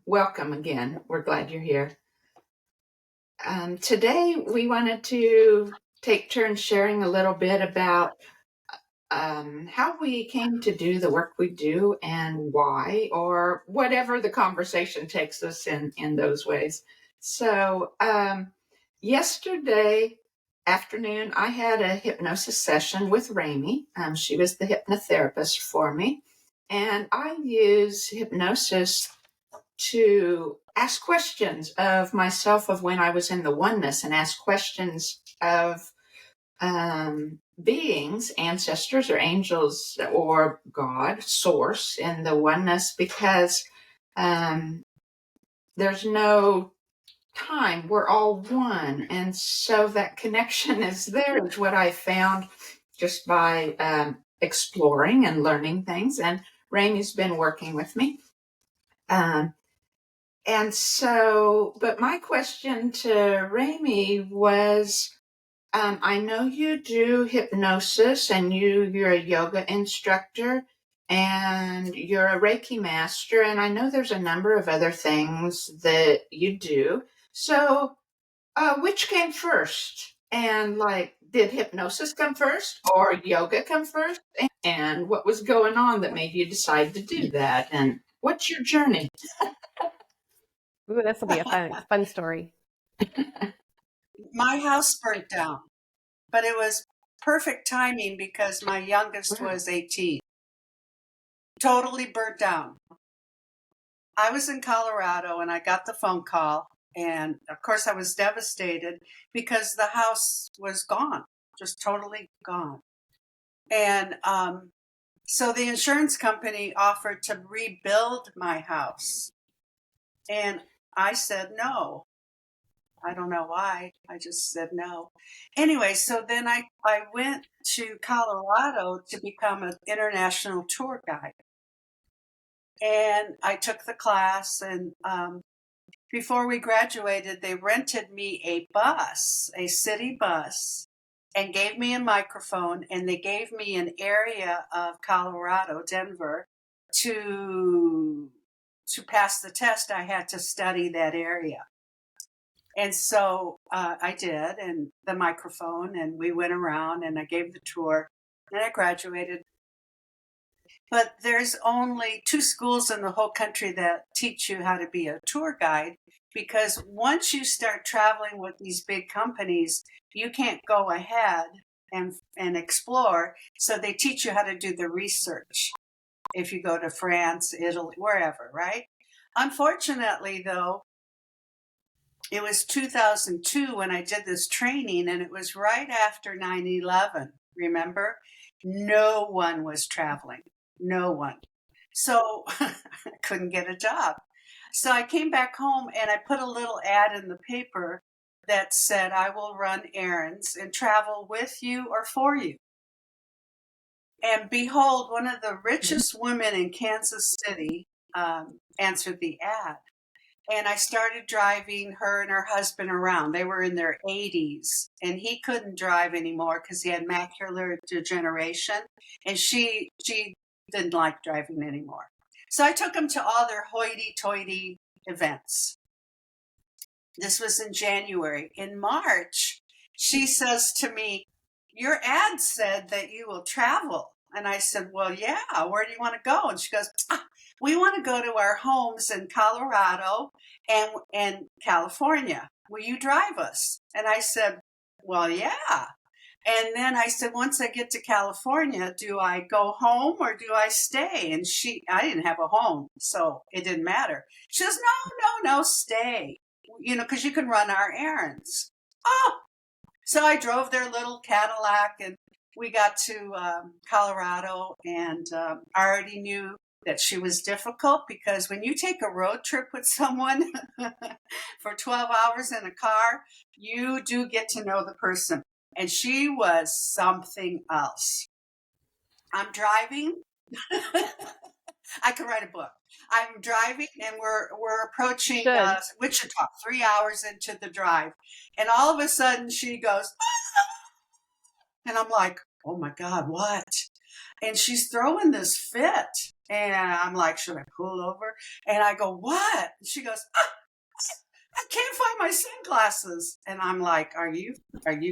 welcome again. We're glad you're here. Today, we wanted to take turns sharing a little bit about how we came to do the work we do and why, or whatever the conversation takes us in those ways. So, yesterday afternoon, I had a hypnosis session with Ramie. She was the hypnotherapist for me. And I use hypnosis to ask questions of myself of when I was in the oneness and ask questions of beings, ancestors or angels or God, source in the oneness, because there's no time. We're all one. And so that connection is there, is what I found just by exploring and learning things. And Ramie's been working with me. And so, but my question to Ramie was, I know you do hypnosis and you're a yoga instructor and you're a Reiki master. And I know there's a number of other things that you do. So, which came first? And did hypnosis come first or yoga come first? And what was going on that made you decide to do that? And what's your journey? Ooh, this will be a fun story. My house burnt down, but it was perfect timing because my youngest was 18. Totally burnt down. I was in Colorado and I got the phone call, and of course I was devastated because the house was gone, just totally gone. And so the insurance company offered to rebuild my house, and I said no. I don't know why. I just said no. Anyway, so then I went to Colorado to become an international tour guide. And I took the class, and before we graduated, they rented me a bus, a city bus, and gave me a microphone, and they gave me an area of Colorado, Denver, to pass the test. I had to study that area. And so I did, and the microphone, and we went around, and I gave the tour, and I graduated. But there's only 2 schools in the whole country that teach you how to be a tour guide, because once you start traveling with these big companies, you can't go ahead and explore. So they teach you how to do the research if you go to France, Italy, wherever, right? Unfortunately, though, it was 2002 when I did this training, and it was right after 9/11. Remember? No one was traveling. No one. So I couldn't get a job. So I came back home and I put a little ad in the paper that said, I will run errands and travel with you or for you. And behold, one of the richest women in Kansas City answered the ad. And I started driving her and her husband around. They were in their 80s, and he couldn't drive anymore because he had macular degeneration, and she didn't like driving anymore. So I took him to all their hoity-toity events. This was in January. In March, she says to me, your ad said that you will travel. And I said, well, yeah, where do you want to go? And she goes, we want to go to our homes in Colorado and California. Will you drive us? And I said, well, yeah. And then I said, once I get to California, do I go home or do I stay? And I didn't have a home, so it didn't matter. She goes, no, stay, because you can run our errands. Oh, so I drove their little Cadillac, and we got to Colorado, and I already knew that she was difficult, because when you take a road trip with someone for 12 hours in a car, you do get to know the person. And she was something else. I'm driving. I could write a book. I'm driving, and we're approaching Wichita, 3 hours into the drive. And all of a sudden she goes, and I'm like, oh my God, what? And she's throwing this fit. And I'm like, should I pull over? And I go, what? And she goes, I can't find my sunglasses. And I'm like, are you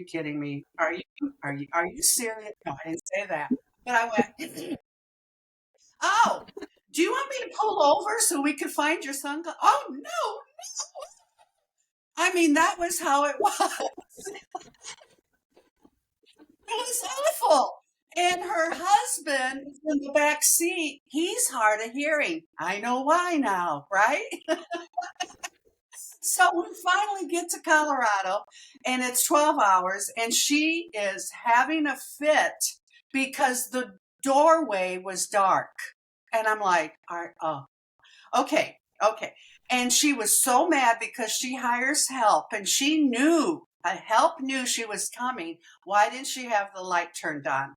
kidding me? Are you serious? No, I didn't say that. But I went, oh, do you want me to pull over so we could find your sunglasses? Oh, no. I mean, that was how it was. It was awful. And her husband is in the back seat. He's hard of hearing. I know why now, right? So we finally get to Colorado, and it's 12 hours, and she is having a fit because the doorway was dark. And I'm like, oh, okay. And she was so mad because she hires help, and she knew, help knew she was coming. Why didn't she have the light turned on?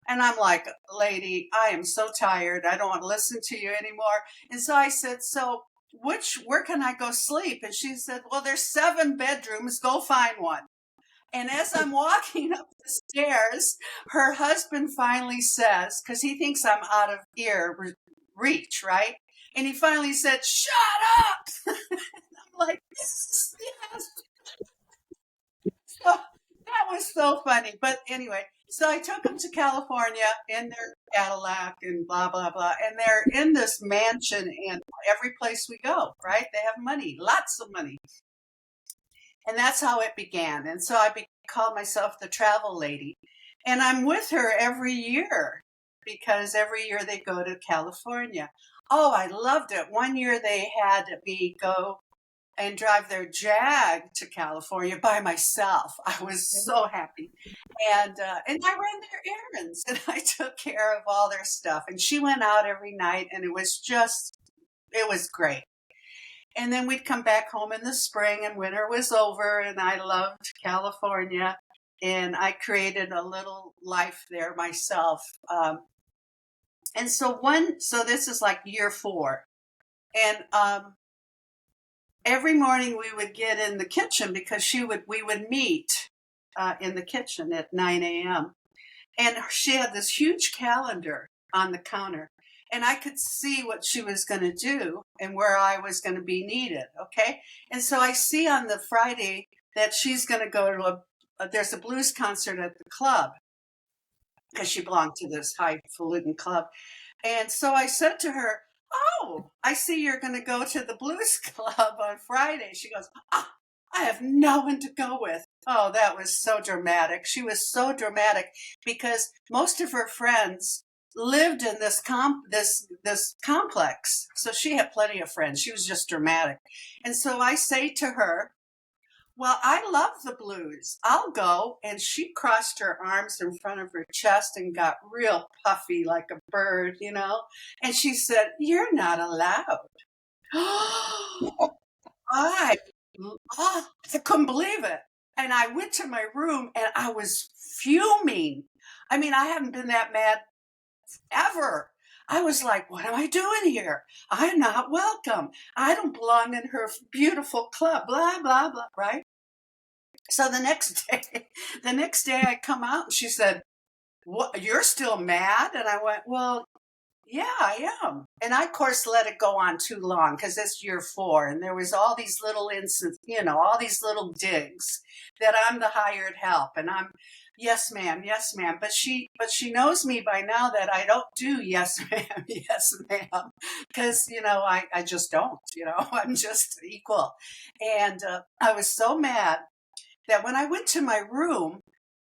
And I'm like, lady, I am so tired. I don't want to listen to you anymore. And so I said, so where can I go sleep? And she said, well, there's 7 bedrooms. Go find one. And as I'm walking up the stairs, her husband finally says, because he thinks I'm out of ear reach, right? And he finally said, shut up. And I'm like, yes. So that was so funny. But anyway, so I took them to California in their Cadillac and blah, blah, blah. And they're in this mansion and every place we go, right? They have money, lots of money. And that's how it began. And so I called myself the travel lady. And I'm with her every year because every year they go to California. Oh, I loved it. One year they had me go and drive their Jag to California by myself. I was so happy. And I ran their errands and I took care of all their stuff. And she went out every night and it was great. And then we'd come back home in the spring and winter was over and I loved California and I created a little life there myself. And so this is like year 4. And every morning we would get in the kitchen because we would meet in the kitchen at 9 a.m. And she had this huge calendar on the counter. And I could see what she was going to do and where I was going to be needed, okay? And so I see on the Friday that she's going to go to there's a blues concert at the club because she belonged to this highfalutin club. And so I said to her, oh, I see you're going to go to the blues club on Friday. She goes, I have no one to go with. Oh, that was so dramatic. She was so dramatic because most of her friends lived in this complex. So she had plenty of friends. She was just dramatic. And so I say to her, well, I love the blues. I'll go. And she crossed her arms in front of her chest and got real puffy like a bird, And she said, you're not allowed. I couldn't believe it. And I went to my room and I was fuming. I mean, I haven't been that mad ever. I was like, what am I doing here? I'm not welcome. I don't belong in her beautiful club, blah, blah, blah, right? So the next day I come out and she said, what, you're still mad? And I went, well, yeah, I am. And I, of course, let it go on too long because it's year 4. And there was all these little instances, all these little digs that I'm the hired help. And I'm, yes, ma'am. But she knows me by now that I don't do yes, ma'am, yes, ma'am. Because, I just don't, I'm just equal. And I was so mad that when I went to my room,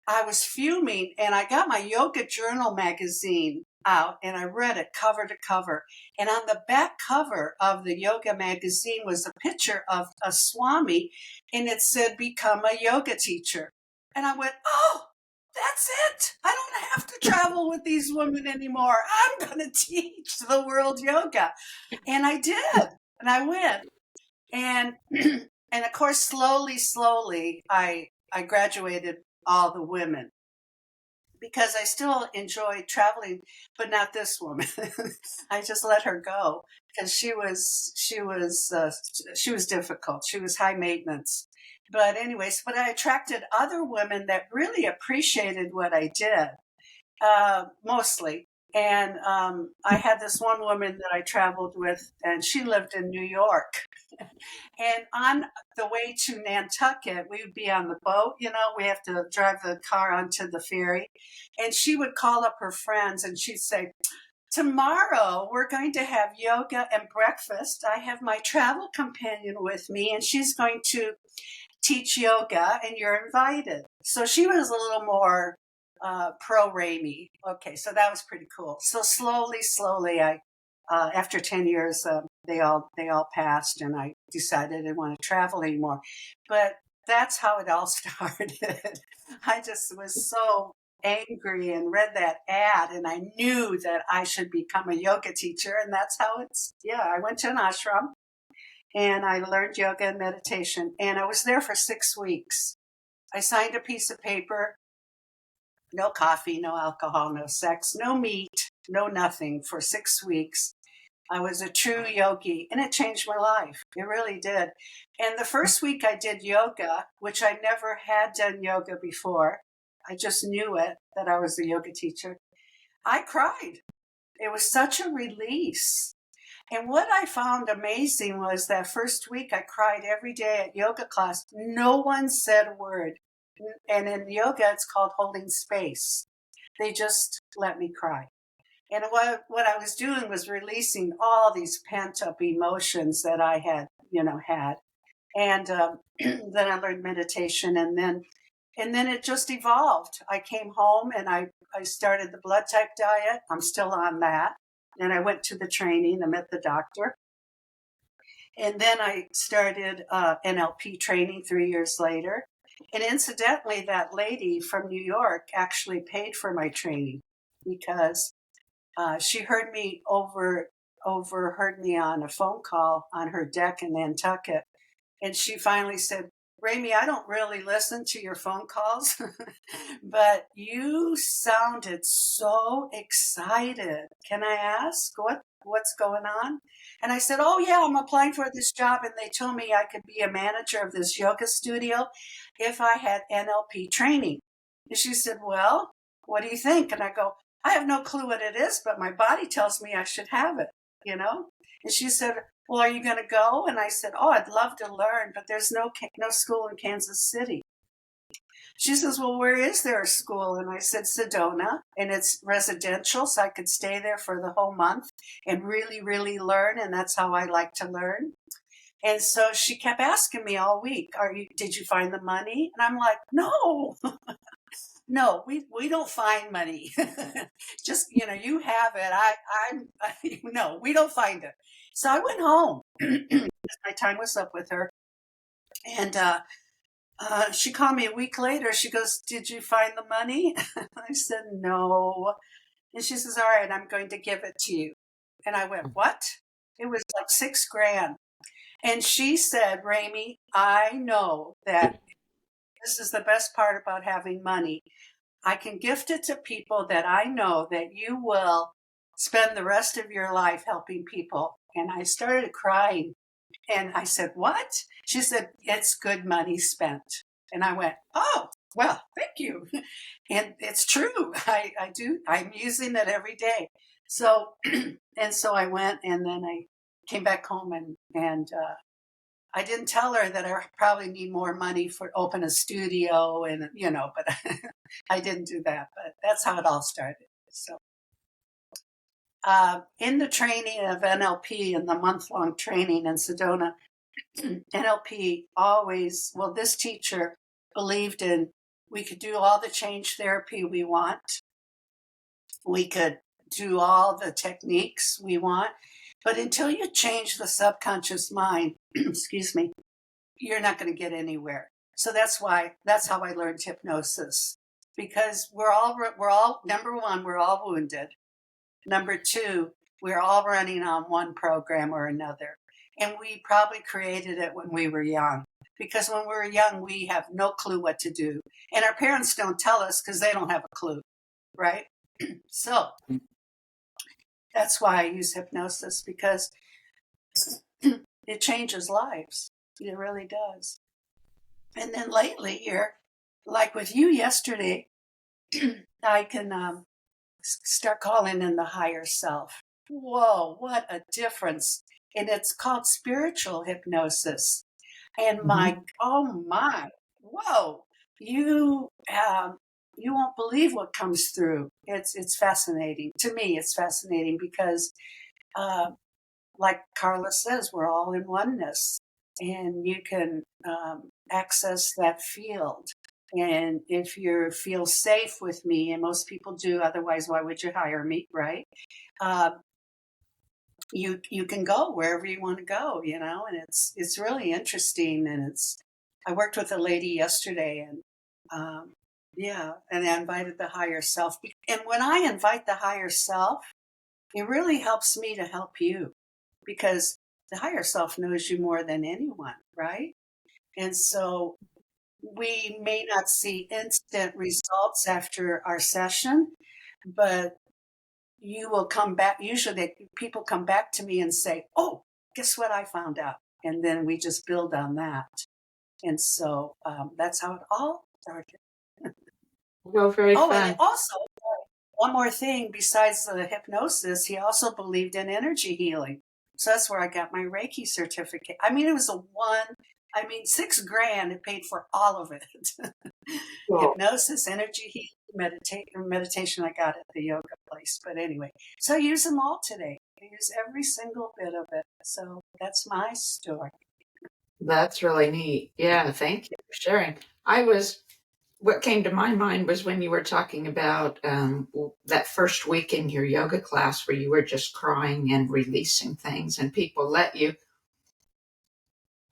I was fuming and I got my yoga journal magazine out and I read it cover to cover. And on the back cover of the yoga magazine was a picture of a Swami and it said, become a yoga teacher. And I went, oh, that's it. I don't have to travel with these women anymore. I'm going to teach the world yoga. And I did. And I went. And, and of course, slowly, I graduated all the women. Because I still enjoy traveling, but not this woman. I just let her go because she was difficult. She was high maintenance. But anyways, but I attracted other women that really appreciated what I did, mostly. And I had this one woman that I traveled with, and she lived in New York. And on the way to Nantucket, we would be on the boat, we have to drive the car onto the ferry. And she would call up her friends and she'd say, tomorrow we're going to have yoga and breakfast. I have my travel companion with me and she's going to teach yoga and you're invited. So she was a little more pro Ramie. Okay, so that was pretty cool. So slowly, I after 10 years, they all passed, and I decided I didn't want to travel anymore. But that's how it all started. I just was so angry and read that ad, and I knew that I should become a yoga teacher, and that's how I went to an ashram, and I learned yoga and meditation, and I was there for 6 weeks. I signed a piece of paper. No coffee, no alcohol, no sex, no meat, no nothing for 6 weeks. I was a true yogi, and it changed my life. It really did. And the first week I did yoga, which I never had done yoga before. I just knew it, that I was a yoga teacher. I cried. It was such a release. And what I found amazing was that first week I cried every day at yoga class. No one said a word. And in yoga, it's called holding space. They just let me cry. And what I was doing was releasing all these pent up emotions that I had. And then I learned meditation, and then it just evolved. I came home and I started the blood type diet. I'm still on that. And I went to the training. I met the doctor. And then I started NLP training 3 years later. And incidentally, that lady from New York actually paid for my training because she heard me overheard me on a phone call on her deck in Nantucket. And she finally said, Ramie, I don't really listen to your phone calls, but you sounded so excited. Can I ask what's going on? And I said, oh yeah, I'm applying for this job. And they told me I could be a manager of this yoga studio if I had NLP training. And she said, well, what do you think? And I go, I have no clue what it is, but my body tells me I should have it, And she said, well, are you going to go? And I said, oh, I'd love to learn, but there's no school in Kansas City. She says, well, where is there a school? And I said, Sedona, and it's residential, so I could stay there for the whole month and really, really learn, and that's how I like to learn. And so she kept asking me all week, did you find the money? And I'm like, no. No, we don't find money. Just, you have it. No, we don't find it. So I went home. My time was up with her. And she called me a week later. She goes, did you find the money? I said, no. And she says, all right, I'm going to give it to you. And I went, what? It was like $6,000. And she said, Ramie, I know that this is the best part about having money. I can gift it to people that I know that you will spend the rest of your life helping people. And I started crying. And I said, what? She said, it's good money spent. And I went, oh, well, thank you. And it's true. I do. I'm using it every day. So, and so I went, and then I came back home and I didn't tell her that I probably need more money for open a studio and, but I didn't do that, but that's how it all started. So in the training of NLP and the month-long training in Sedona, NLP this teacher believed in we could do all the change therapy we want. We could do all the techniques we want. But until you change the subconscious mind, excuse me, you're not going to get anywhere. So that's how I learned hypnosis, because we're all number one, we're all wounded. Number two, we're all running on one program or another. And we probably created it when we were young, because when we were young, we have no clue what to do. And our parents don't tell us because they don't have a clue, right? So that's why I use hypnosis, because it changes lives. It really does. And then lately here, like with you yesterday, I can start calling in the higher self. Whoa, what a difference. And it's called spiritual hypnosis. And oh my, whoa, you won't believe what comes through. It's fascinating. To me, it's fascinating because, like Carla says, we're all in oneness, and you can access that field. And if you feel safe with me, and most people do, otherwise, why would you hire me, right? You can go wherever you want to go, and it's really interesting. And I worked with a lady yesterday, and and I invited the higher self. And when I invite the higher self, it really helps me to help you, because the higher self knows you more than anyone, right? And so we may not see instant results after our session, but you will come back. Usually people come back to me and say, oh, guess what I found out? And then we just build on that. And so that's how it all started. Well, very fun. And also, one more thing, besides the hypnosis, he also believed in energy healing. So that's where I got my Reiki certificate. I mean, it was $6,000. It paid for all of it. Cool. Hypnosis, energy healing, meditation I got at the yoga place. But anyway, so I use them all today. I use every single bit of it. So that's my story. That's really neat. Yeah, thank you for sharing. What came to my mind was when you were talking about that first week in your yoga class where you were just crying and releasing things and people let you.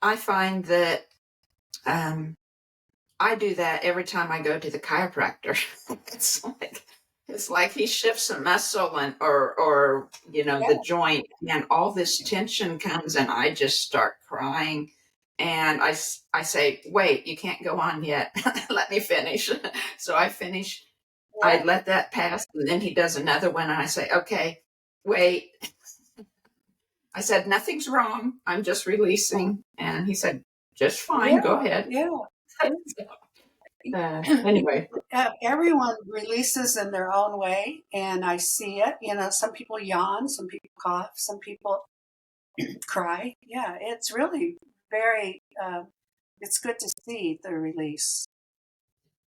I find that I do that every time I go to the chiropractor. It's like he shifts a muscle or the joint, and all this tension comes and I just start crying. And I say, wait, you can't go on yet. Let me finish. So I finish. Yeah. I let that pass. And then he does another one. And I say, okay, wait. I said, nothing's wrong. I'm just releasing. And he said, just fine. Go ahead. Yeah. Anyway. Everyone releases in their own way. And I see it. Some people yawn, some people cough, some people cry. Yeah, it's really very, it's good to see the release,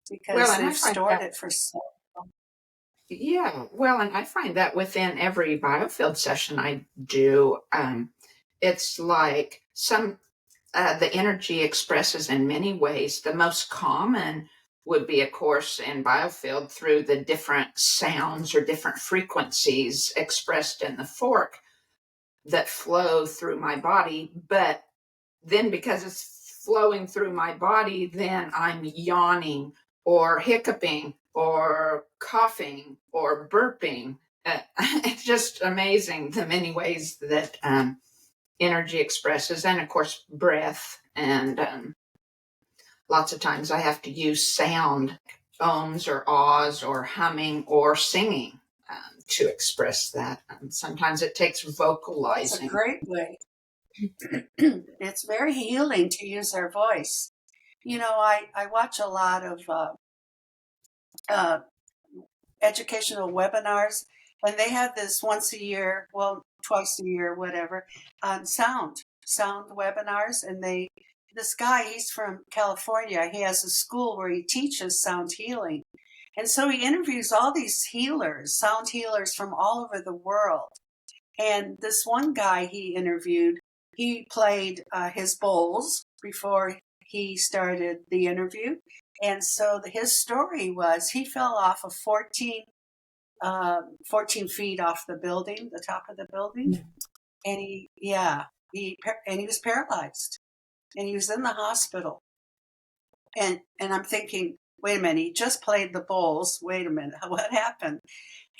because they've stored it for so long. Yeah, well, and I find that within every biofield session I do, it's like the energy expresses in many ways. The most common would be, of course, in biofield through the different sounds or different frequencies expressed in the fork that flow through my body. But then because it's flowing through my body, then I'm yawning or hiccuping or coughing or burping. It's just amazing the many ways that energy expresses, and of course breath, and lots of times I have to use sound, ohms or ahs or humming or singing to express that. Sometimes it takes vocalizing. That's a great way. It's very healing to use our voice. I watch a lot of educational webinars, and they have this once a year, well, twice a year, whatever, on sound webinars. And this guy, he's from California. He has a school where he teaches sound healing. And so he interviews all these sound healers from all over the world. And this one guy he interviewed, he played his bowls before he started the interview. And so his story was he fell off of 14 feet off the building, the top of the building. Yeah. And he was paralyzed, and he was in the hospital. And I'm thinking, wait a minute, he just played the bowls. Wait a minute, what happened?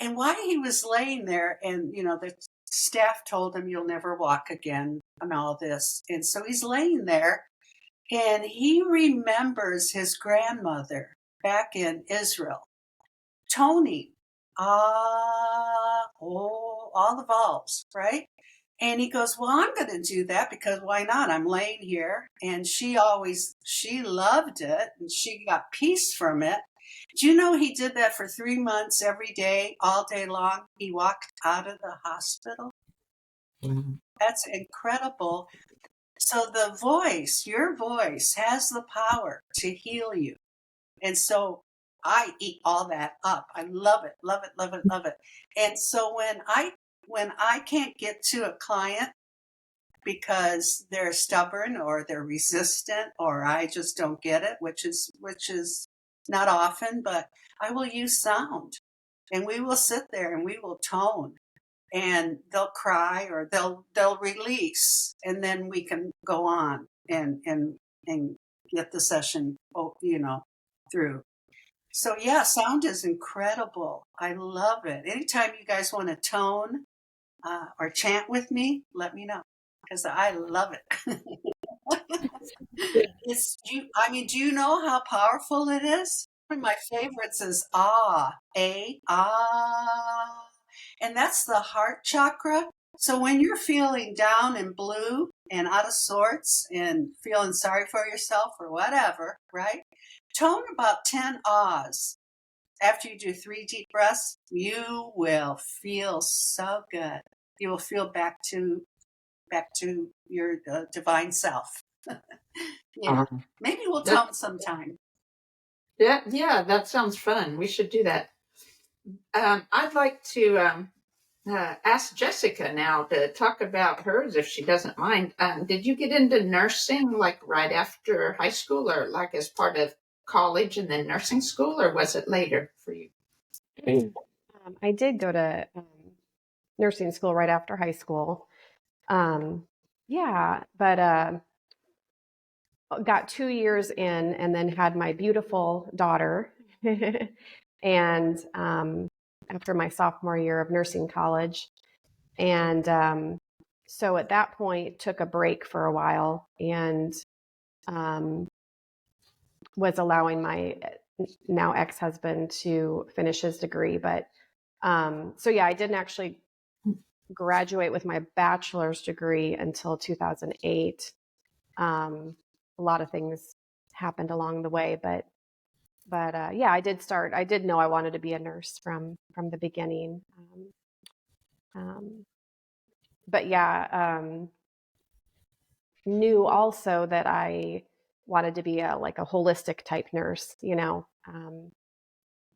And while he was laying there, and the staff told him, you'll never walk again, and all this. And so he's laying there, and he remembers his grandmother back in Israel, toning, all the vowels, right? And he goes, well, I'm going to do that, because why not? I'm laying here. And she loved it, and she got peace from it. Do you know he did that for 3 months every day, all day long? He walked out of the hospital. Mm-hmm. That's incredible. So the voice, your voice, has the power to heal you. And so I eat all that up. I love it, love it, love it, love it. And so when I can't get to a client because they're stubborn or they're resistant or I just don't get it, which is not often, but I will use sound. And we will sit there and we will tone and they'll cry or they'll release and then we can go on and get the session through. So yeah, sound is incredible. I love it. Anytime you guys want to tone or chant with me, let me know because I love it. Do you know how powerful it is? One of my favorites is ah, and that's the heart chakra. So when you're feeling down and blue and out of sorts and feeling sorry for yourself or whatever, right? Tone about 10 ahs. After you do 3 deep breaths, you will feel so good. You will feel back to your divine self. Yeah, maybe we'll tone sometime. Yeah, that sounds fun. We should do that. I'd like to ask Jessica now to talk about hers, if she doesn't mind. Did you get into nursing like right after high school, or like as part of college and then nursing school, or was it later for you? I did go to nursing school right after high school. Yeah, but got 2 years in and then had my beautiful daughter. And after my sophomore year of nursing college. And so at that point, took a break for a while and was allowing my now ex-husband to finish his degree. But so yeah, I didn't actually graduate with my bachelor's degree until 2008. A lot of things happened along the way, but yeah, I did know I wanted to be a nurse from the beginning. But yeah, knew also that I wanted to be a holistic type nurse,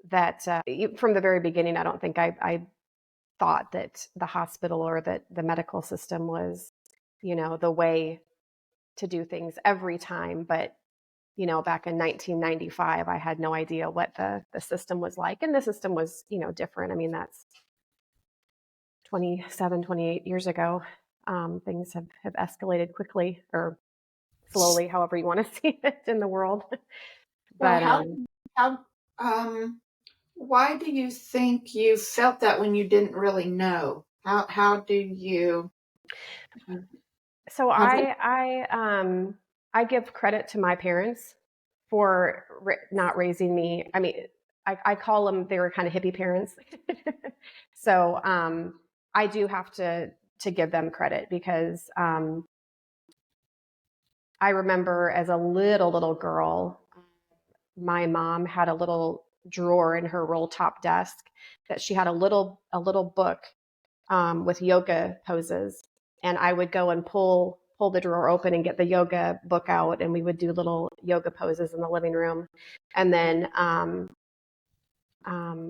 that from the very beginning, I don't think I thought that the hospital or that the medical system was, the way to do things every time. But, back in 1995, I had no idea what the system was like. And the system was, different. I mean, that's 28 years ago. Things have escalated quickly or slowly, however you want to see it in the world. Well, But why do you think you felt that when you didn't really know? How do you? so I give credit to my parents for not raising me. I mean, I call them, they were kind of hippie parents. So I do have to give them credit because I remember as a little girl, my mom had a little drawer in her roll top desk that she had a little book with yoga poses, and I would go and pull the drawer open and get the yoga book out, and we would do little yoga poses in the living room. And then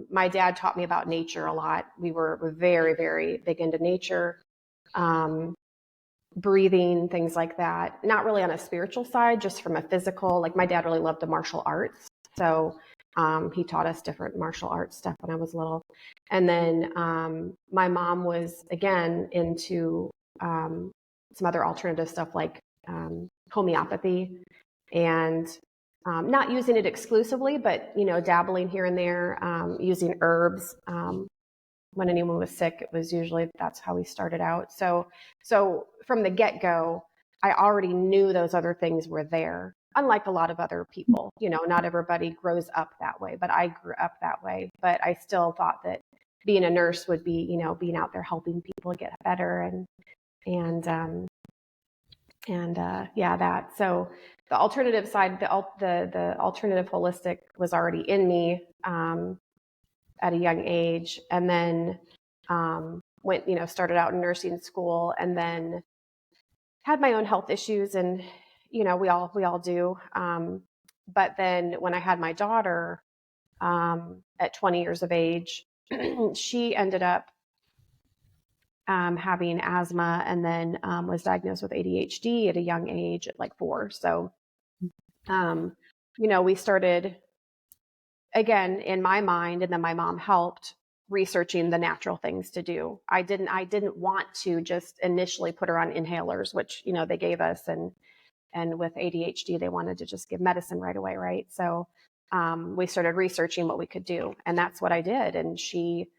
my dad taught me about nature a lot. We were very, very big into nature. Breathing, things like that. Not really on a spiritual side, just from a physical. Like my dad really loved the martial arts. So he taught us different martial arts stuff when I was little. And then my mom was, again, into some other alternative stuff like homeopathy and not using it exclusively, but, dabbling here and there, using herbs. When anyone was sick, it was usually, that's how we started out. So from the get-go, I already knew those other things were there. Unlike a lot of other people, not everybody grows up that way, but I grew up that way. But I still thought that being a nurse would be, being out there helping people get better. And And so the alternative side, the alternative holistic was already in me at a young age, and then went, started out in nursing school, and then had my own health issues, and we all do. But then when I had my daughter at 20 years of age, she ended up having asthma, and then was diagnosed with ADHD at a young age at like 4. So, we started again in my mind, and then my mom helped researching the natural things to do. I didn't want to just initially put her on inhalers, which, they gave us, and with ADHD, they wanted to just give medicine right away. Right. So, we started researching what we could do, and that's what I did. And she,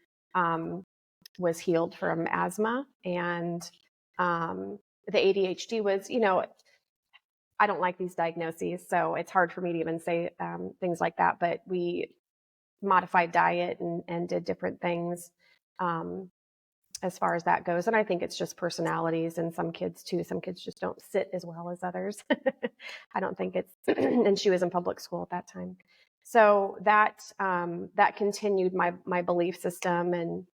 was healed from asthma, and the ADHD was, I don't like these diagnoses, so it's hard for me to even say things like that, but we modified diet and did different things as far as that goes. And I think it's just personalities, and some kids too. Some kids just don't sit as well as others. I don't think it's, and she was in public school at that time. So that continued my belief system. And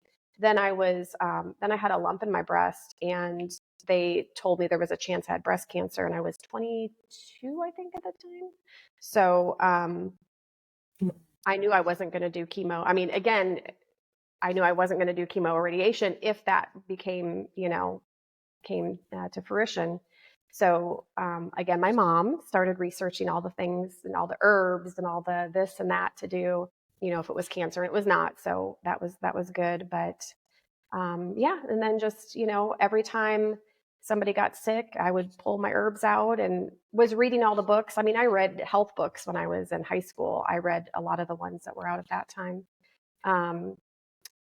then I had a lump in my breast, and they told me there was a chance I had breast cancer, and I was 22, I think, at the time. So I knew I wasn't going to do chemo. I mean, again, I knew I wasn't going to do chemo or radiation if that came to fruition. So again, my mom started researching all the things and all the herbs and all the this and that to do, if it was cancer, and it was not. So that was good. But and then just, every time somebody got sick, I would pull my herbs out and was reading all the books. I mean, I read health books when I was in high school. I read a lot of the ones that were out at that time.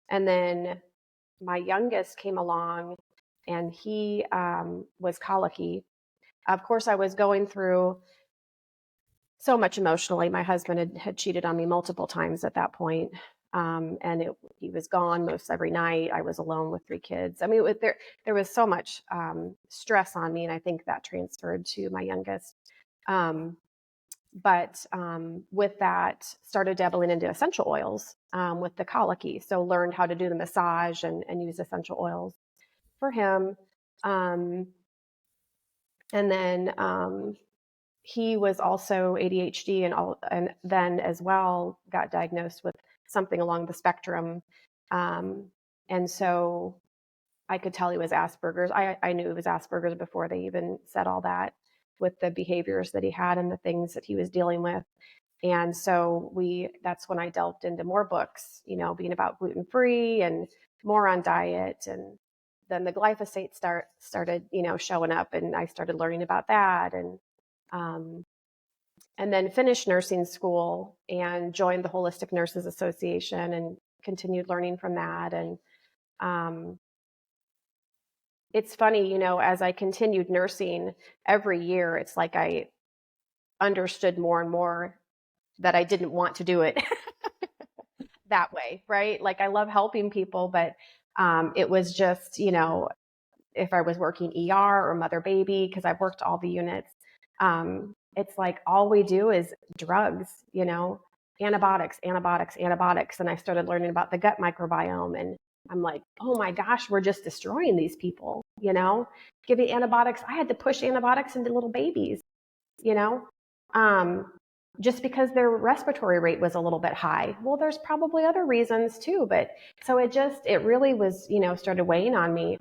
And then my youngest came along, and he was colicky. Of course, I was going through so much emotionally. My husband had cheated on me multiple times at that point. And he was gone most every night. I was alone with 3 kids. I mean, there was so much stress on me, and I think that transferred to my youngest. But with that, started dabbling into essential oils with the colicky. So learned how to do the massage and use essential oils for him. And then he was also ADHD, and then as well got diagnosed with something along the spectrum. And so I could tell he was Asperger's. I knew it was Asperger's before they even said all that, with the behaviors that he had and the things that he was dealing with. And so that's when I delved into more books, being about gluten-free and more on diet. And then the glyphosate started, showing up, and I started learning about that. And then finished nursing school and joined the Holistic Nurses Association and continued learning from that. And it's funny, as I continued nursing every year, it's like I understood more and more that I didn't want to do it that way, right? Like, I love helping people, but it was just, if I was working ER or mother baby, because I've worked all the units, it's like all we do is drugs, antibiotics. And I started learning about the gut microbiome, and I'm like, oh my gosh, we're just destroying these people, giving antibiotics. I had to push antibiotics into little babies, just because their respiratory rate was a little bit high. Well, there's probably other reasons too, but so it really was, started weighing on me.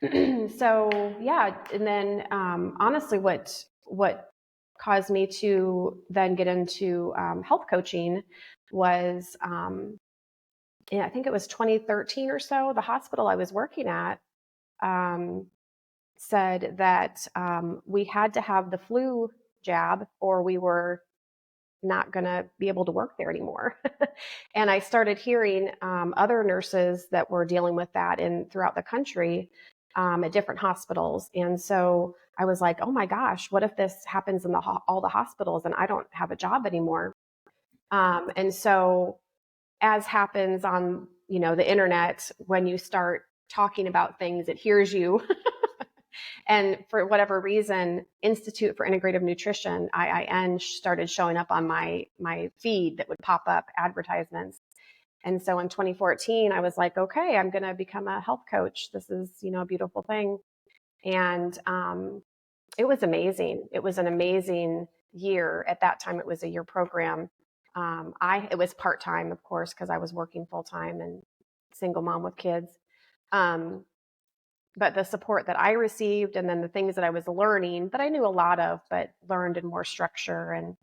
So yeah. And then, honestly, what caused me to then get into, health coaching was, I think it was 2013 or so, the hospital I was working at, said that, we had to have the flu jab or we were not going to be able to work there anymore. And I started hearing, other nurses that were dealing with that throughout the country, at different hospitals. And so I was like, oh my gosh, what if this happens in all the hospitals and I don't have a job anymore? And so, as happens on, the internet, when you start talking about things, it hears you. And for whatever reason, Institute for Integrative Nutrition, IIN, started showing up on my feed that would pop up advertisements. And so in 2014, I was like, okay, I'm going to become a health coach. This is, a beautiful thing. And it was amazing. It was an amazing year. At that time, it was a year program. It was part-time, of course, because I was working full-time and single mom with kids. But the support that I received, and then the things that I was learning that I knew a lot of, but learned in more structure, and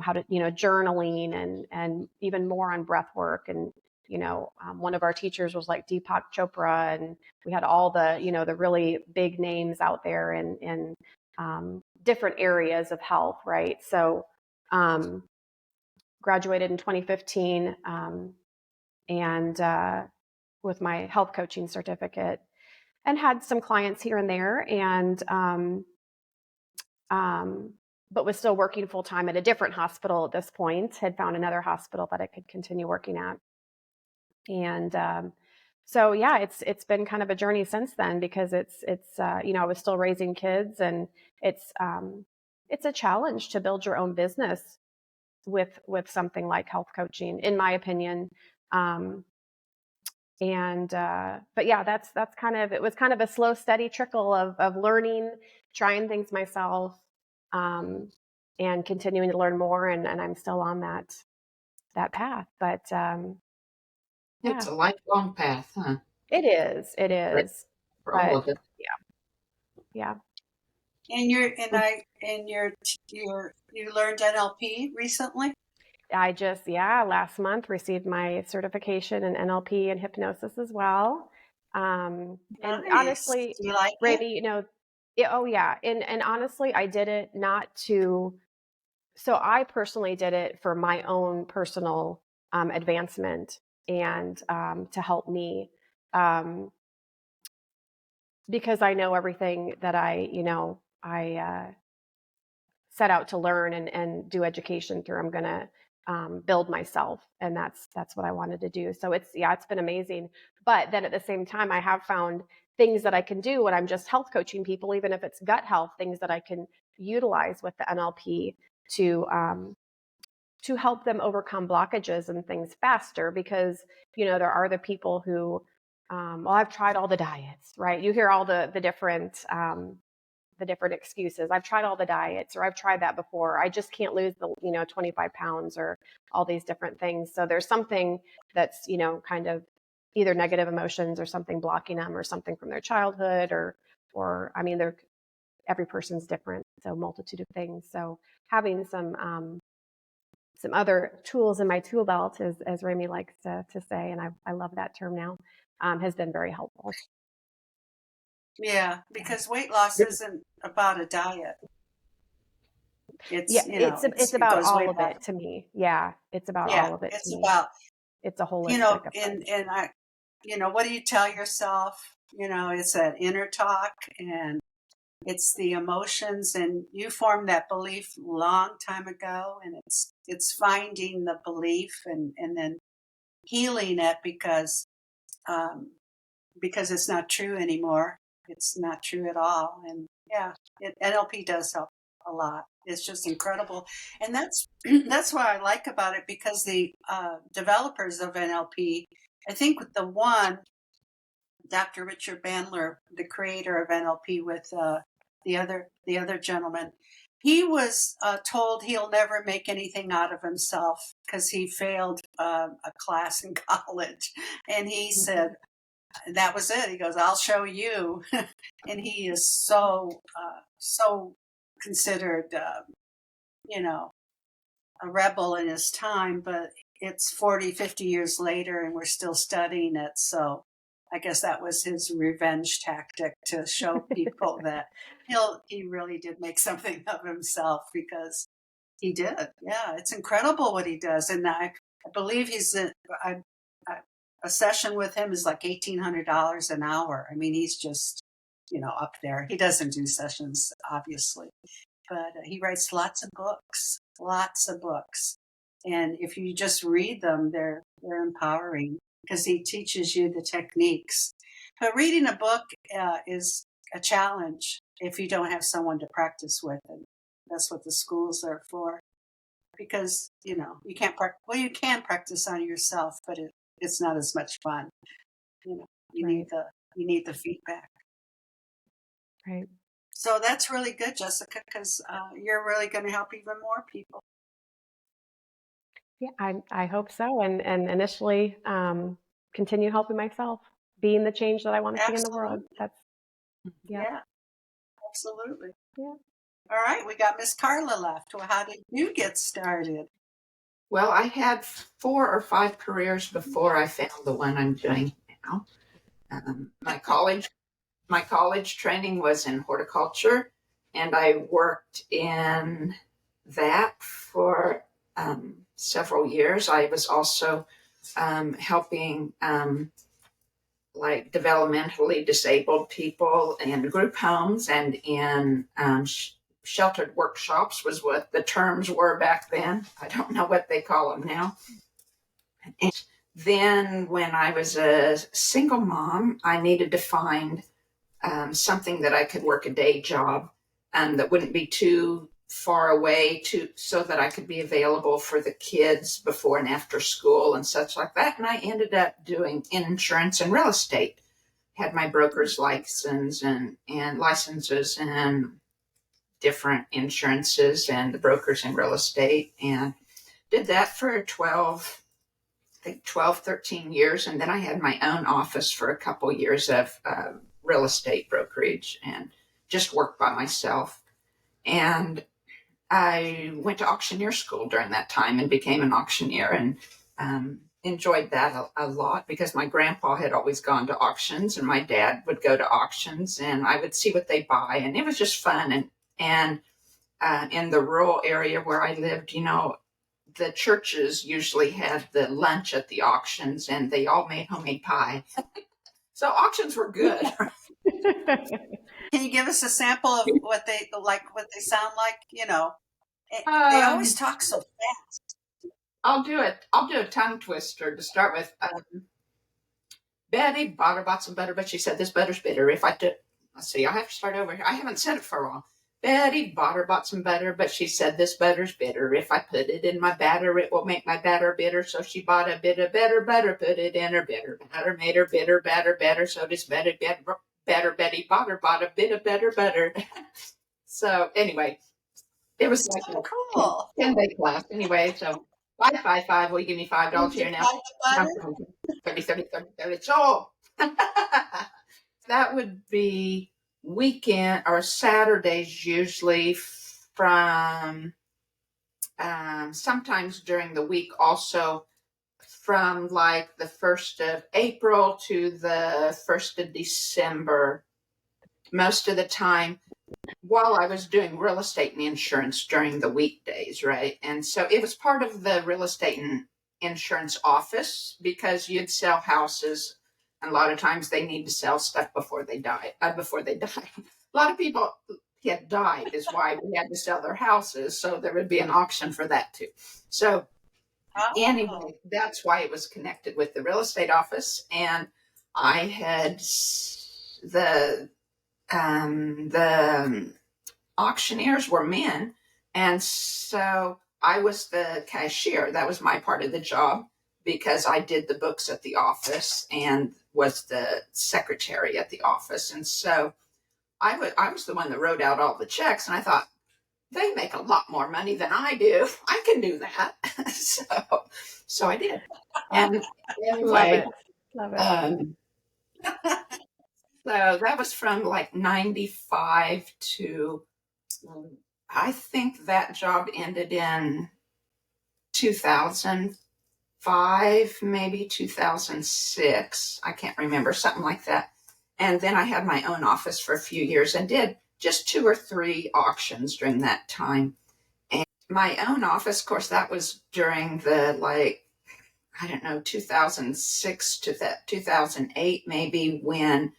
how to, journaling, and even more on breath work. And, one of our teachers was like Deepak Chopra, and we had all the, the really big names out there in different areas of health. Right. So, graduated in 2015, and with my health coaching certificate, and had some clients here and there, and but was still working full time at a different hospital at this point. Had found another hospital that I could continue working at, and so yeah, it's been kind of a journey since then, because it's I was still raising kids, and it's a challenge to build your own business with something like health coaching, in my opinion. But yeah, that's it was kind of a slow, steady trickle of learning, trying things myself, and continuing to learn more. And I'm still on that path, but, It's a lifelong path, huh? It is, For all of it. Yeah. And you learned NLP recently? I just, last month received my certification in NLP and hypnosis as well. And Nice. honestly, Do you like Ramie, oh yeah. And honestly, I did it so I personally did it for my own personal advancement, and to help me, because I know everything that I set out to learn and do education through, I'm going to build myself. And that's what I wanted to do. So it's been amazing. But then at the same time, I have found things that I can do when I'm just health coaching people, even if it's gut health, things that I can utilize with the NLP to help them overcome blockages and things faster. Because, there are the people who, I've tried all the diets, right? You hear all the different excuses. I've tried all the diets, or I've tried that before. I just can't lose the, 25 pounds, or all these different things. So there's something that's, kind of either negative emotions, or something blocking them, or something from their childhood, or I mean, every person's different. So multitude of things. So having some other tools in my tool belt, as Ramie likes to say, and I love that term now, has been very helpful. Yeah, because weight loss isn't about a diet. It's about all of it to me. Yeah, it's about all of it to me. It's a holistic approach. And what do you tell yourself? It's that inner talk, and it's the emotions, and you formed that belief long time ago, and it's finding the belief, and then healing it, because it's not true anymore. It's not true at all. And NLP does help a lot. It's just incredible. And that's what I like about it, because the developers of NLP, I think with the one, Dr. Richard Bandler, the creator of NLP, with the other gentleman, he was told he'll never make anything out of himself because he failed a class in college. And he said, that was it. He goes, I'll show you. And he is so considered, a rebel in his time, but it's 40, 50 years later, and we're still studying it. So I guess that was his revenge tactic, to show people that he really did make something of himself, because he did. Yeah, it's incredible what he does. And I believe a session with him is like $1,800 an hour. I mean, he's just, up there. He doesn't do sessions, obviously, but he writes lots of books. And if you just read them, they're empowering, because he teaches you the techniques. But reading a book is a challenge if you don't have someone to practice with, and that's what the schools are for. Because you can't you can practice on yourself, but it's not as much fun. You Right. need the feedback. Right. So that's really good, Jessica, because you're really going to help even more people. Yeah, I hope so. And initially, continue helping myself, being the change that I want to see in the world. Absolutely. Yeah, absolutely. Yeah. All right, we got Miss Carla left. Well, how did you get started? Well, I had 4 or 5 careers before I found the one I'm doing now. My college training was in horticulture, and I worked in that for several years. I was also helping like developmentally disabled people in group homes and in sheltered workshops was what the terms were back then. I don't know what they call them now. And then when I was a single mom, I needed to find something that I could work a day job that wouldn't be too far away so that I could be available for the kids before and after school and such like that. And I ended up doing insurance and real estate. Had my broker's license and licenses and different insurances and the brokers in real estate, and did that for 13 years. And then I had my own office for a couple years of real estate brokerage and just worked by myself. And I went to auctioneer school during that time and became an auctioneer, and enjoyed that a lot because my grandpa had always gone to auctions and my dad would go to auctions and I would see what they buy, and it was just fun. And in the rural area where I lived, the churches usually had the lunch at the auctions and they all made homemade pie. So auctions were good. Can you give us a sample of what they sound like? They always talk so fast. I'll do a tongue twister to start with. Betty bought some butter, but she said this butter's bitter. Let's see, I have to start over here. I haven't said it for a while. Betty bought some butter, but she said this butter's bitter. If I put it in my batter, it will make my batter bitter. So she bought a bit of better butter, put it in her bitter batter, made her bitter batter better. So this better Betty bought a bit of better butter. So anyway, it was like a cool 10-day class. Anyway, so 555. Will you give me $5 here now? 30. So that would be weekend or Saturdays usually from sometimes during the week also from like the 1st of April to the 1st of December most of the time while I was doing real estate and insurance during the weekdays, right? And so it was part of the real estate and insurance office because you'd sell houses. And a lot of times they need to sell stuff before they die. A lot of people had died is why we had to sell their houses. So there would be an auction for that too. So anyway, that's why it was connected with the real estate office. And I had the auctioneers were men, and so I was the cashier. That was my part of the job because I did the books at the office and was the secretary at the office. And so I was the one that wrote out all the checks, and I thought, they make a lot more money than I do. I can do that. so I did. And anyway, Love it. So that was from like 95 to, I think that job ended in 2005, maybe 2006. I can't remember, something like that. And then I had my own office for a few years and did just 2 or 3 auctions during that time. And my own office, of course, that was during the 2006 to 2008, maybe, when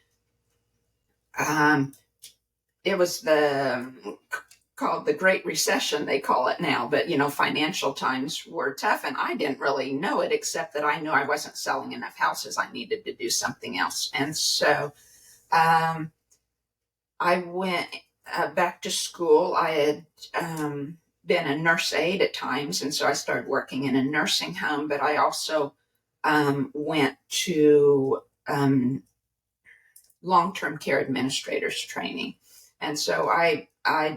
it was the called the Great Recession, they call it now, but financial times were tough, and I didn't really know it, except that I knew I wasn't selling enough houses. I needed to do something else. And so I went back to school. I had been a nurse aide at times, and so I started working in a nursing home, but I also went to long-term care administrators training. And so I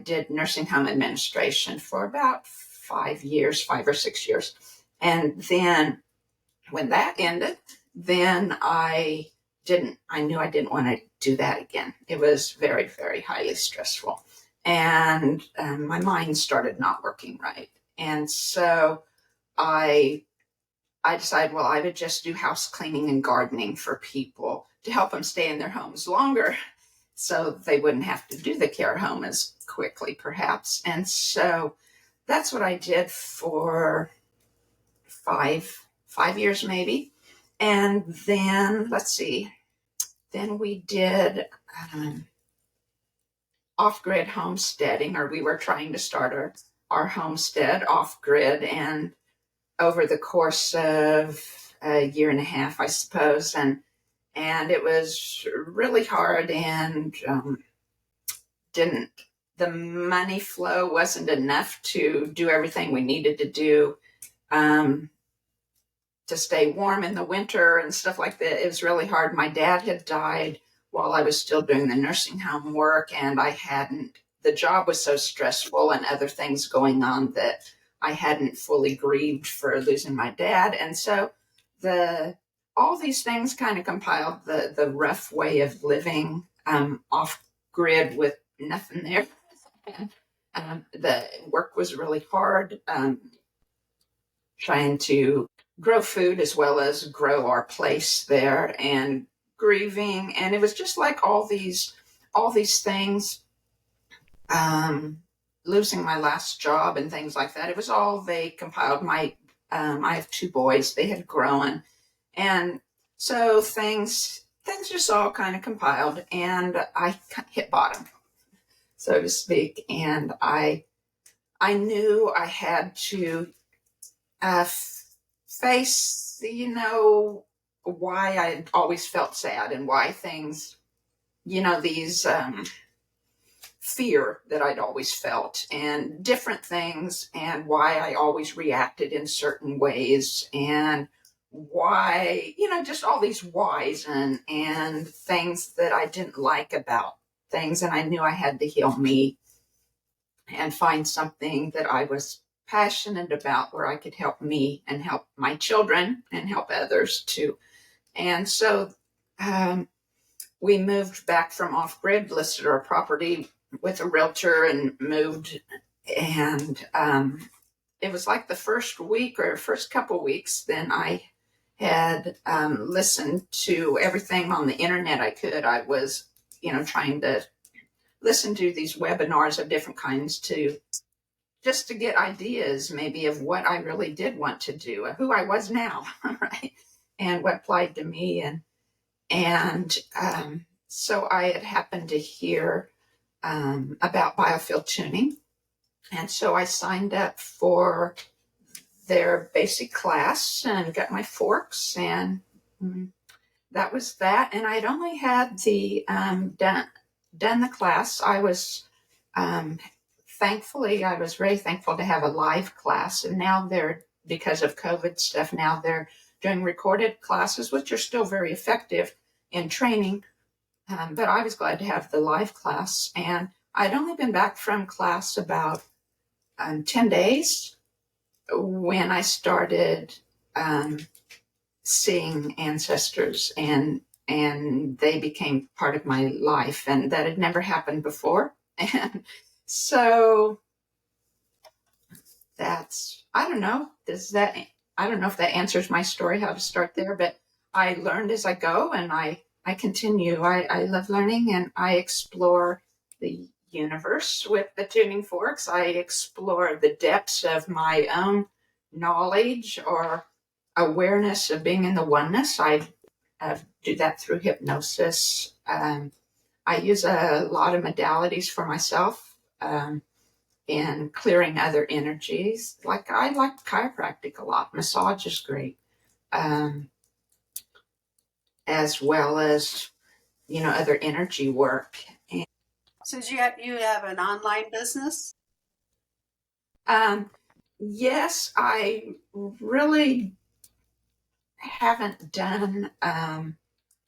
did nursing home administration for about 5 or 6 years. And then when that ended, then I knew I didn't want to do that again. It was very, very highly stressful. And my mind started not working right. And so I decided, well, I would just do house cleaning and gardening for people to help them stay in their homes longer so they wouldn't have to do the care home as quickly, perhaps. And so that's what I did for five years maybe. And then, let's see, then we did off-grid homesteading, or we were trying to start our homestead off-grid, and over the course of a year and a half, I suppose, and it was really hard, and the money flow wasn't enough to do everything we needed to do to stay warm in the winter and stuff like that. It was really hard. My dad had died while I was still doing the nursing home work, and the job was so stressful and other things going on that I hadn't fully grieved for losing my dad. And so all these things kind of compiled the rough way of living off grid with nothing there. And the work was really hard, trying to grow food as well as grow our place there, and grieving. And it was just like all these things, losing my last job and things like that. It was all they compiled. I have 2 boys. They had grown. And so things just all kind of compiled, and I hit bottom, so to speak. And I knew I had to face, why I always felt sad, and why things, these fear that I'd always felt, and different things, and why I always reacted in certain ways, and why, just all these whys and things that I didn't like about things. And I knew I had to heal me and find something that I was passionate about, where I could help me and help my children and help others too. And so we moved back from off-grid, listed our property with a realtor, and moved. And it was like the first week or first couple weeks, then I had listened to everything on the internet I could. I was, trying to listen to these webinars of different kinds just to get ideas maybe of what I really did want to do, who I was now, right? And what applied to me. And so I had happened to hear about biofield tuning. And so I signed up for their basic class and got my forks, and that was that. And I'd only had done the class. I was I was very thankful to have a live class. And now because of COVID stuff, now they're doing recorded classes, which are still very effective in training. But I was glad to have the live class. And I'd only been back from class about 10 days when I started seeing ancestors, and they became part of my life, and that had never happened before. And so I don't know if that answers my story, how to start there, but I learned as I go, and I continue. I love learning, and I explore the universe with the tuning forks. I explore the depths of my own knowledge or awareness of being in the oneness. I do that through hypnosis. I use a lot of modalities for myself. in clearing other energies. Like I like chiropractic a lot. Massage is great, as well as other energy work. And So you have an online business? yes, I really haven't done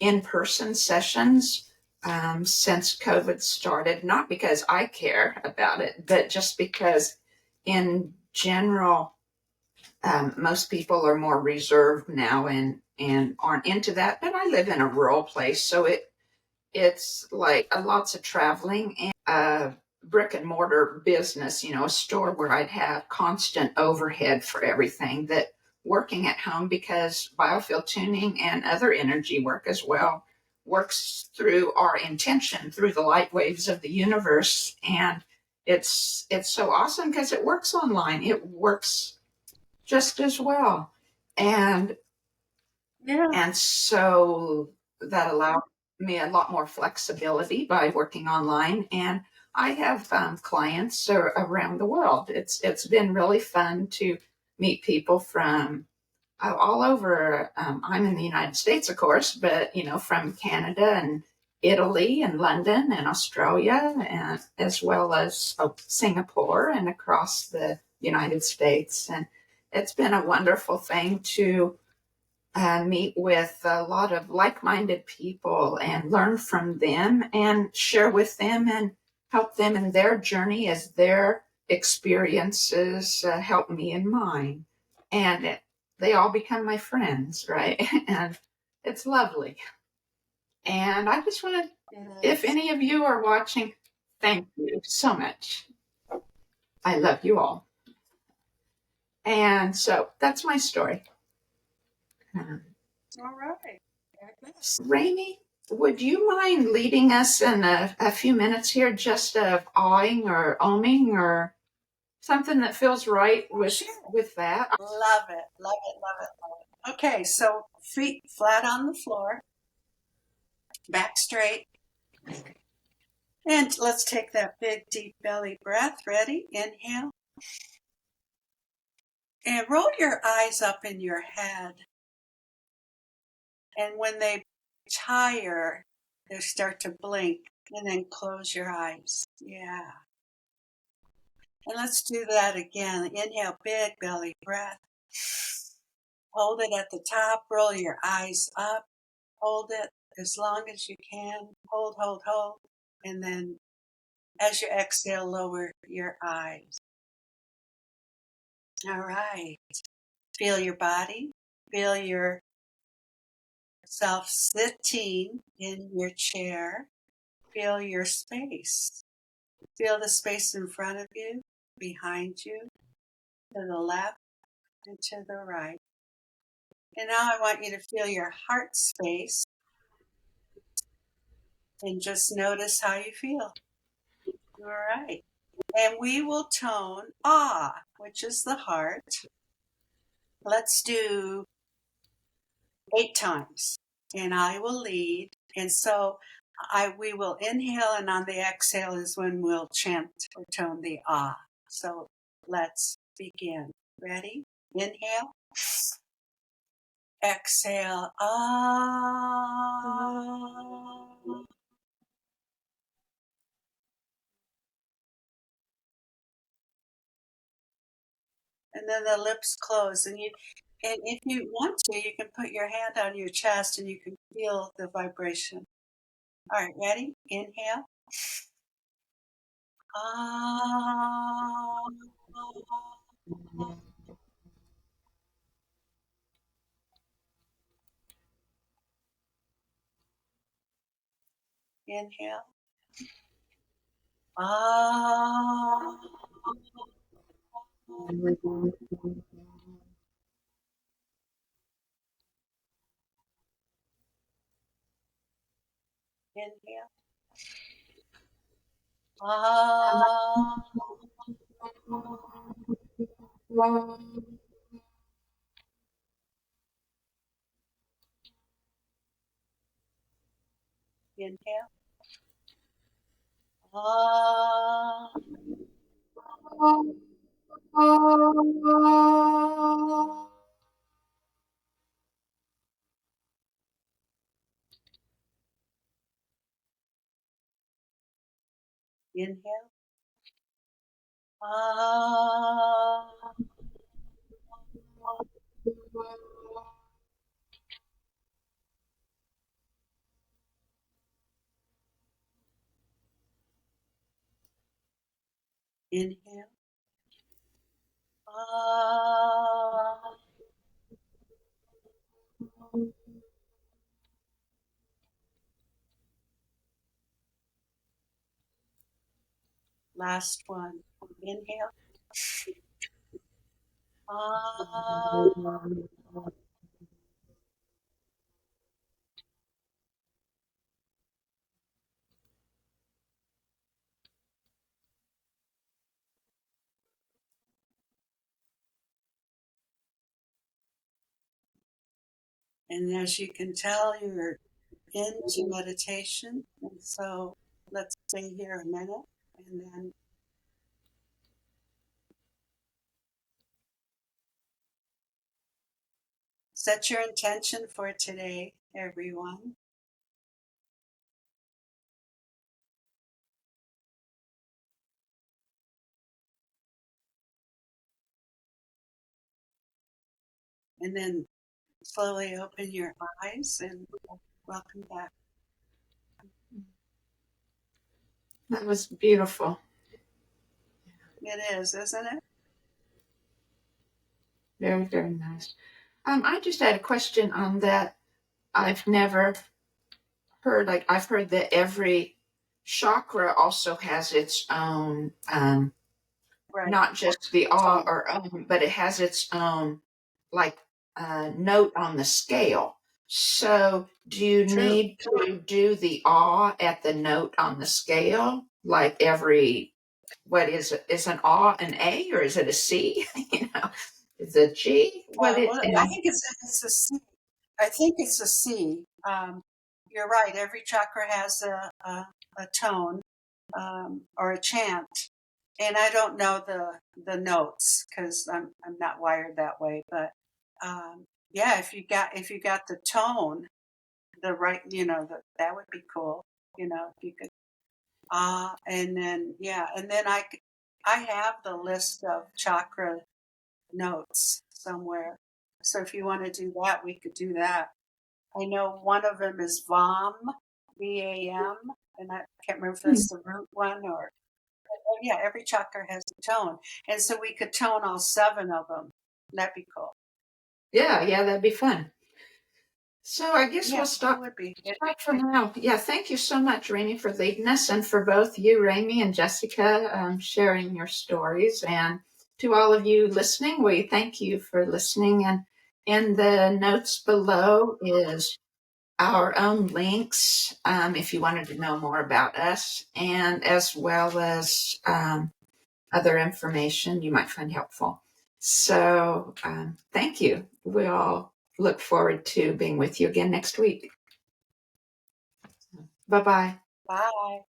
in-person sessions since COVID started. Not because I care about it, but just because, in general, most people are more reserved now and aren't into that. But I live in a rural place, so it's like lots of traveling and brick and mortar business, a store where I'd have constant overhead for everything. That working at home, because biofield tuning and other energy work as well works through our intention, through the light waves of the universe. And it's so awesome because it works online. It works just as well. And Yeah. and so that allowed me a lot more flexibility by working online. And I have clients around the world. It's been really fun to meet people from all over. I'm in the United States, of course, but from Canada and Italy and London and Australia, and as well as Singapore and across the United States. And it's been a wonderful thing to meet with a lot of like-minded people and learn from them and share with them and help them in their journey as their experiences help me in mine. And they all become my friends, right? And it's lovely. And I just want to, if any of you are watching, thank you so much. I love you all. And so that's my story. All right. Ramie, would you mind leading us in a few minutes here, just of awing or oming or something that feels right with that? Love it. Love it. Love it. Love it. Okay, so feet flat on the floor, back straight. And let's take that big, deep belly breath. Ready? Inhale. And roll your eyes up in your head. And when they tire, they start to blink. And then close your eyes. Yeah. And let's do that again. Inhale, big belly breath. Hold it at the top. Roll your eyes up. Hold it as long as you can. Hold, hold, hold. And then as you exhale, lower your eyes. All right. Feel your body. Feel yourself sitting in your chair. Feel your space. Feel the space in front of you, behind you, to the left, and to the right. And now I want you to feel your heart space and just notice how you feel. All right. And we will tone ah, which is the heart. Let's do 8 times. And I will lead. And so we will inhale, and on the exhale is when we'll chant or tone the ah. So let's begin. Ready? Inhale. Exhale. Ah. And then the lips close. And if you want to, you can put your hand on your chest and you can feel the vibration. All right, ready? Inhale. Ah. Inhale. Ah. Inhale. Ah. Inhale. Ah. Inhale. Ah. Inhale. Ah. Last one. Inhale. Ah. And as you can tell, you're into meditation. And so let's stay here a minute and then set your intention for today, everyone. And then slowly open your eyes and welcome back. That was beautiful. It is, isn't it? Very, very nice. I just had a question on that. I've never heard, like, I've heard that every chakra also has its own, Right. not just the ah Tone. or but it has its own, like, note on the scale. So, do you True. need to do the ah at the note on the scale? Like every, what is it? Is an ah an A or is it a C? You know, is it a G? What it Well, is? I think it's a C. I think it's a C. You're right. Every chakra has a tone or a chant, and I don't know the notes because I'm not wired that way. But yeah, if you got the tone, the right, that would be cool. If you could and then yeah, and then I have the list of chakra notes somewhere. So if you want to do that, we could do that. I know one of them is VAM, VAM, and I can't remember if that's the root one or yeah, every chakra has a tone. And so we could tone all 7 of them. That'd be cool. Yeah, that'd be fun. So I guess Yeah, we'll it stop would be. for now. Yeah, thank you so much, Ramie, for leading us, and for both you, Ramie, and Jessica, sharing your stories. And to all of you listening, we thank you for listening. And in the notes below is our own links, if you wanted to know more about us, and as well as other information you might find helpful. So thank you. We'll look forward to being with you again next week. Bye-bye. Bye.